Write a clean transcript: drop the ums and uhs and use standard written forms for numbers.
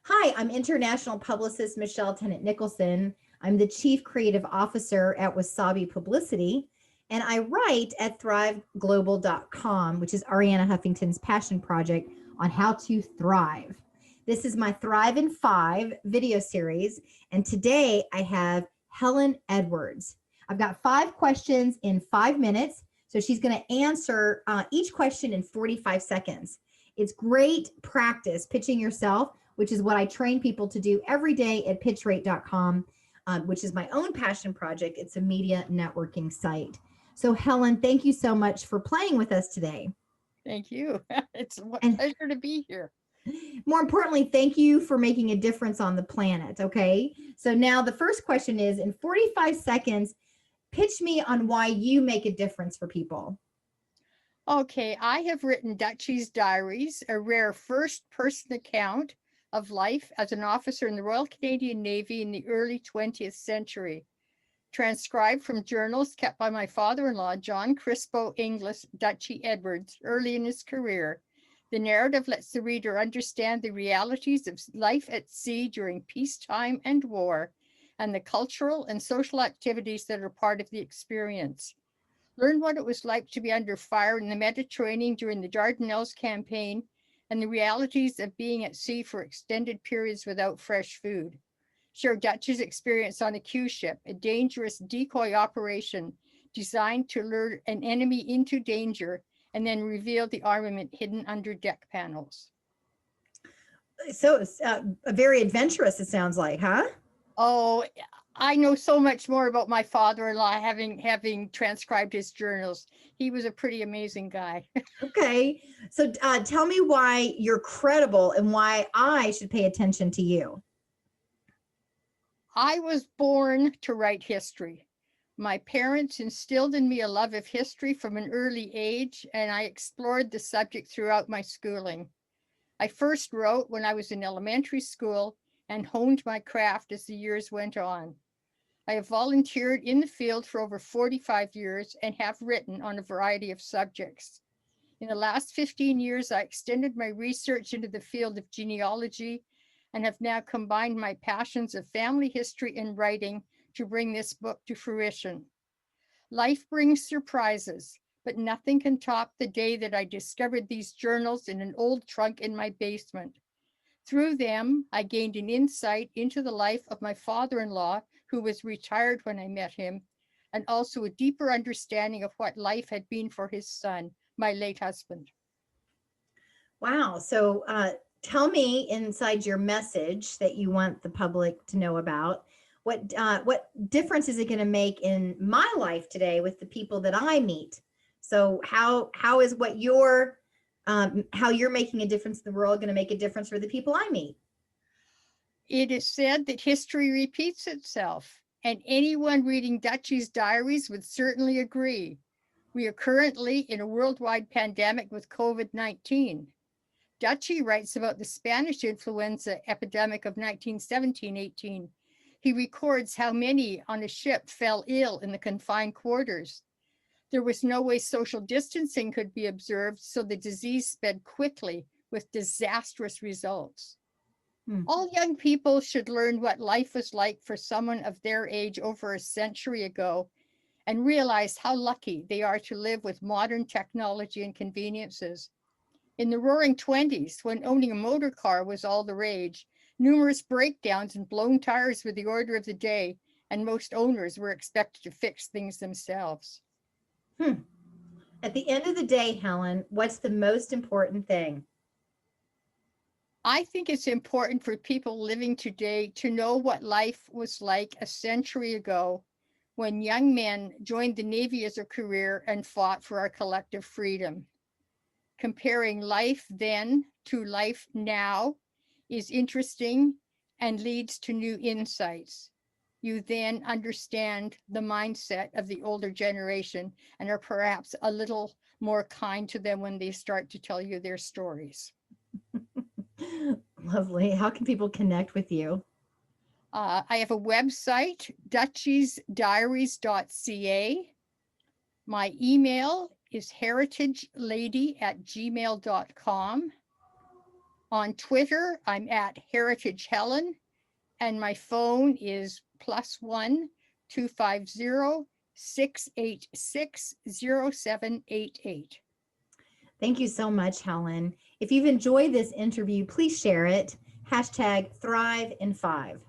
Hi, I'm international publicist Michelle Tennant Nicholson. I'm the Chief Creative Officer at Wasabi Publicity, and I write at thriveglobal.com, which is Ariana Huffington's passion project on how to thrive. This is my Thrive in 5 video series, and today I have Helen Edwards. I've got 5 questions in 5 minutes, so she's going to answer each question in 45 seconds. It's great practice pitching yourself, which is what I train people to do every day at pitchrate.com, which is my own passion project. It's a media networking site. So Helen, thank you so much for playing with us today. Thank you. It's a And pleasure to be here. more importantly, thank you for making a difference on the planet, okay? So now the first question is, in 45 seconds, pitch me on why you make a difference for people. Okay, I have written Dutchy's Diaries, a rare first-person account of life as an officer in the Royal Canadian Navy in the early 20th century. Transcribed from journals kept by my father-in-law, John Crispo Inglis, Dutchy Edwards, early in his career. The narrative lets the reader understand the realities of life at sea during peacetime and war, and the cultural and social activities that are part of the experience. Learn what it was like to be under fire in the Mediterranean during the Dardanelles campaign and the realities of being at sea for extended periods without fresh food. Share Dutch's experience on a cruise ship, a dangerous decoy operation designed to lure an enemy into danger and then reveal the armament hidden under deck panels. So very adventurous, it sounds like, huh? Oh, I know so much more about my father-in-law having transcribed his journals. He was a pretty amazing guy. Okay. So tell me why you're credible and why I should pay attention to you. I was born to write history. My parents instilled in me a love of history from an early age, and I explored the subject throughout my schooling. I first wrote when I was in elementary school and honed my craft as the years went on. I have volunteered in the field for over 45 years and have written on a variety of subjects. In the last 15 years, I extended my research into the field of genealogy and have now combined my passions of family history and writing to bring this book to fruition. Life brings surprises, but nothing can top the day that I discovered these journals in an old trunk in my basement. Through them, I gained an insight into the life of my father-in-law, who was retired when I met him, and also a deeper understanding of what life had been for his son, my late husband. Wow. So tell me inside your message that you want the public to know about, what difference is it going to make in my life today with the people that I meet? So how is what you're how you're making a difference in the world going to make a difference for the people I meet? It is said that history repeats itself, and anyone reading Dutchy's diaries would certainly agree. We are currently in a worldwide pandemic with COVID-19. Dutchy writes about the Spanish influenza epidemic of 1917-18. He records how many on a ship fell ill in the confined quarters. There was no way social distancing could be observed, so the disease spread quickly with disastrous results. All young people should learn what life was like for someone of their age over a century ago and realize how lucky they are to live with modern technology and conveniences. In the roaring 20s, when owning a motor car was all the rage, numerous breakdowns and blown tires were the order of the day, and most owners were expected to fix things themselves. At the end of the day, Helen, what's the most important thing? I think it's important for people living today to know what life was like a century ago when young men joined the Navy as a career and fought for our collective freedom. Comparing life then to life now is interesting and leads to new insights. You then understand the mindset of the older generation and are perhaps a little more kind to them when they start to tell you their stories. Lovely. How can people connect with you? I have a website, dutchysdiaries.ca. My email is heritagelady@gmail.com. On Twitter, I'm at Heritage Helen, and my phone is +1 250 686 0788. Thank you so much, Helen. If you've enjoyed this interview, please share it. #Thrive in 5.